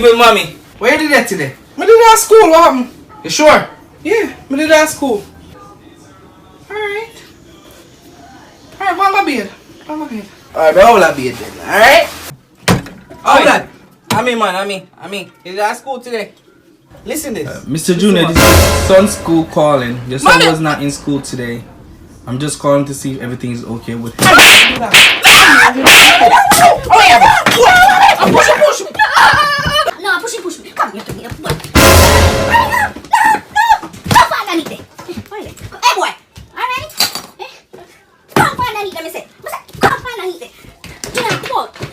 with mommy. Where you did that today? I did that at school, what happened? You sure? Yeah, I did that at school. Alright. Alright, go on my bed. Go on my bed. Alright, but hold that bed then, alright? Hold that. I mean. You did that at school today? Listen this. Mr. Junior, this is son's school calling. Your son was not in school today. I'm just calling to see if everything is okay with him. Push. No, push me. Come here to me. No. Don't find anything. Hey, boy. Alright? Don't find anything, me say. Come find anything. Get out, come on.